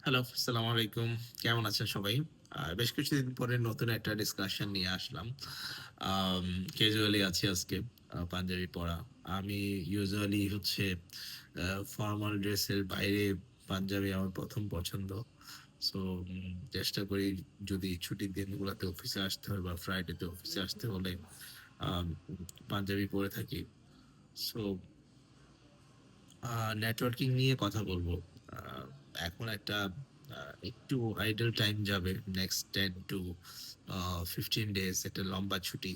Hello, আসসালামু আলাইকুম। কেমন আছেন সবাই? বেশ কিছুদিন পরে নতুন একটা ডিসকাশন নিয়ে আসলাম। আম ক্যাজুয়ালি আছি আজকে। পাঞ্জাবি পরা। আমি ইউজুয়ালি হচ্ছে আ ফরমাল ড্রেসের বাইরে পাঞ্জাবি আমার ১ম পছন্দ। সো চেষ্টা করি যদি ছুটির দিনগুলাতে অফিসে আসতে হয় বা ফ্রাইডে তে অফিসে আসতে হলে আম পাঞ্জাবি পরে থাকি। সো আ নেটওয়ার্কিং নিয়ে কথা বলব। আ এখন একটা আ একটু আইডল টাইম যাবে। নেক্সট 10 টু আ 15 ডেজ একটা লম্বা ছুটি।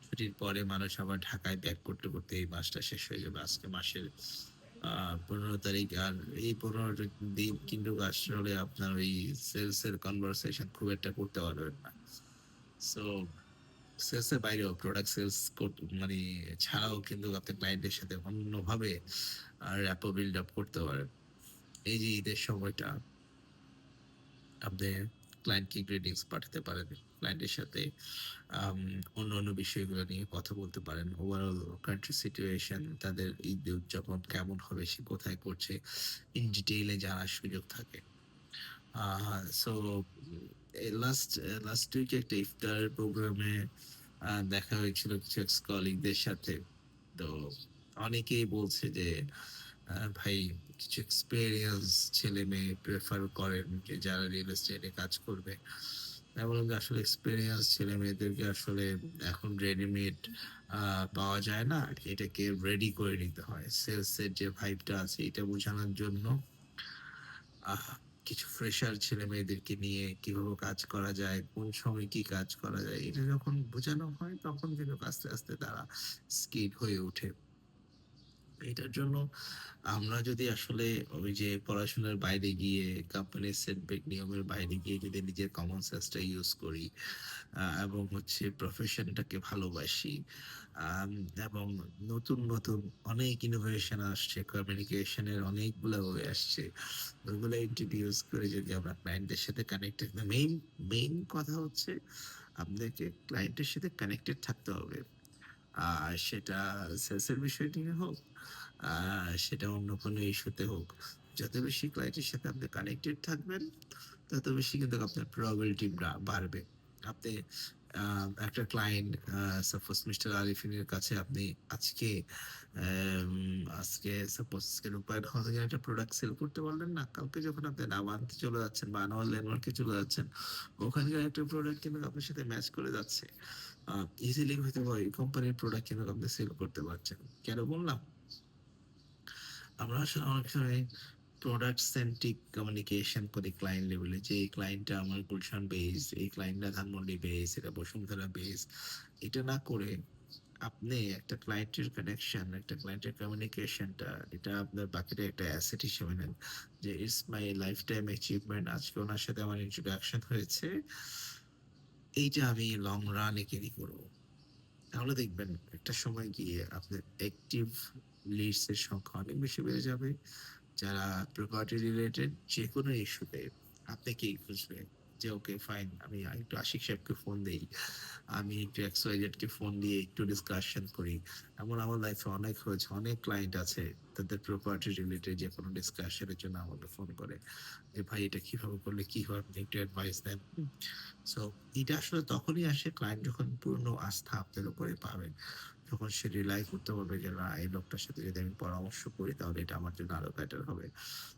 ছুটির পরে মানুষ আবার ঢাকায় ব্যাক করতে এই মাসটা শেষ হয়ে যাবে। আজকে মাসের আ ১৫ তারিখ। আর এই ১৫ দিন কিন্তু আসলে আপনার ওই সেলস এর কনভারসেশন খুব একটা করতে পারবেন না। সো সেলস এর বাইরেও প্রোডাক্ট সেলস মানে ছাড়াও কিন্তু আপনি ক্লায়েন্টের সাথে অন্যভাবে rapport বিল্ড আপ করতে পারেন। এই যে ঈদের সময়টা আপনি ক্লায়েন্টকে গ্রিটিংস পাঠাতে পারেন। ক্লায়েন্টের সাথে আম অন্যান্য বিষয়গুলো নিয়ে কথা বলতে পারেন। ওভারঅল কান্ট্রি সিচুয়েশন, তাদের ঈদ উদযাপন কেমন হবে, সে কোথায় করছে, ইন ডিটেইল এ জানার সুযোগ থাকে। আ সো এই লাস্ট উইকে একটা ইফতার প্রোগ্রামে দেখা হয়েছিল কিছু এক্স কলিগদের সাথে। তো অনেকেই বলছে যে ভাই কিছু এক্সপেরিয়েন্স ছেলে-মেয়ে প্রেফার করেন যে যারা রিয়েল এস্টেটে কাজ করবে। আমি বললাম যে আসলে এক্সপেরিয়েন্স ছেলে-মেয়েদেরকে আসলে এখন রেডিমেড আ পাওয়া যায় না। এটাকে রেডি করে নিতে হয়। সেলস এর যে ভাইবটা আছে এটা বোঝানোর জন্য কিছু ফ্রেশার ছেলে-মেয়েদেরকে নিয়ে কিভাবে কাজ করা যায়, কোন সময় কি কাজ করা যায়, এটা যখন বোঝানো হয় তখন কিন্তু আস্তে তারা স্কিল হয়ে ওঠে। এটার জন্য আমরা যদি আসলে ওই যে পড়াশোনার বাইরে গিয়ে কোম্পানির সেটব্যাক নিয়মের বাইরে গিয়ে যদি নিজের কমন সেন্সটা ইউজ করি এবং হচ্ছে প্রফেশনটাকে ভালোবাসি, আম এবং নতুন অনেক ইনোভেশন আসছে, কমিউনিকেশনের অনেকগুলা ওয়ে আসছে। ওইগুলা ইন্ট্রোডিউস করে যদি আমরা ক্লায়েন্টের সাথে কানেক্টেড, মেইন কথা হচ্ছে আপনাকে ক্লায়েন্টের সাথে কানেক্টেড থাকতে হবে। সেটা সেলসের বিষয় নিয়ে হোক, আ সেটা অন্য কোনো ইস্যুতে হোক। যত বেশি ক্লায়েন্টের সাথে আপনি কানেক্টেড থাকবেন, তত বেশি কিন্তু আপনার প্রবাবিলিটি বাড়বে। আপনি আ একটা ক্লায়েন্ট সাপোজ মিস্টার আরিফিনের কাছে আপনি আজকে অ্যাম আজকে সাপোজ রূপায়ণ হল থেকে একটা প্রোডাক্ট সেল করতে পারলেন না। কালকে যখন আপনি নাভান্তে চলে যাচ্ছেন বা আনোয়ার ল্যান্ডমার্কে চলে যাচ্ছেন, ওখানকার একটা প্রোডাক্ট কিন্তু আপনার সাথে ম্যাচ করে যাচ্ছে। আ ইজিলি হয়তোবা ওই কোম্পানির প্রোডাক্ট কিন্তু আপনি সেল করতে পারছেন। কেন বললাম? আমরা আসলে অনেক সময় প্রোডাক্ট সেন্ট্রিক কমিউনিকেশন করি ক্লায়েন্ট লেভেলে যে এই ক্লায়েন্টটা আমার গুলশান বেস, এই ক্লায়েন্টটা ধানমন্ডি বেস, এটা বসুন্ধরা বেস। এটা না করে আপনি একটা ক্লায়েন্টের কানেকশন, একটা ক্লায়েন্টের কমিউনিকেশনটা এটা আপনার বাকিটা একটা অ্যাসেট হিসেবে নেন। যে it's my life time achievement. আজকে উনার সাথে আমার ইন্ট্রোডাকশন হয়েছে। এইটা আমি লং রান এ ক্যারি করব। তাহলে দেখবেন একটা সময় গিয়ে আপনার অ্যাক্টিভ লিডস এর সংখ্যা অনেক বেশি বেড়ে যাবে। যারা প্রপার্টি রিলেটেড যেকোনো ইস্যুতে আপনাকেই খুঁজবে। যে ওকে ফাইন, আমি একটু আশিক সাহেবকে ফোন দেই। আমি একটু XYZ কে ফোন দিয়ে একটু ডিসকাশন করি। এমন আমার লাইফে অনেক হয়েছে। অনেক ক্লায়েন্ট আছে তাদের প্রপার্টি রিলেটেড যেকোনো ডিসকাশন এর জন্য আমাকে ফোন করে। যে ভাই এটা কিভাবে করলে কি হয়? আপনি একটু অ্যাডভাইস দেন। সো এটা আসলে তখনই আসে ক্লায়েন্ট যখন পূর্ণ আস্থা আপনার উপরে পাবে। যখন সে রিয়ালাইজ করতে পারবে যে না, এই লোকটার সাথে যদি আমি পরামর্শ করি তাহলে এটা আমার জন্য আরো বেটার হবে।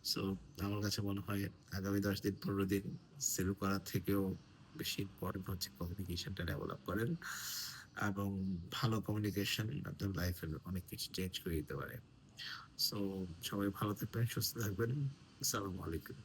সো আমার কাছে মনে হয় আগামী ১০ দিন ১৫ দিন সেল করার থেকেও বেশি ইম্পোর্টেন্ট হচ্ছে কমিউনিকেশনটা ডেভেলপ করেন। এবং ভালো কমিউনিকেশন আপনার লাইফের অনেক কিছু চেঞ্জ করে দিতে পারে। সো সবাই ভালো থাকবেন, সুস্থ থাকবেন। আসসালামু আলাইকুম।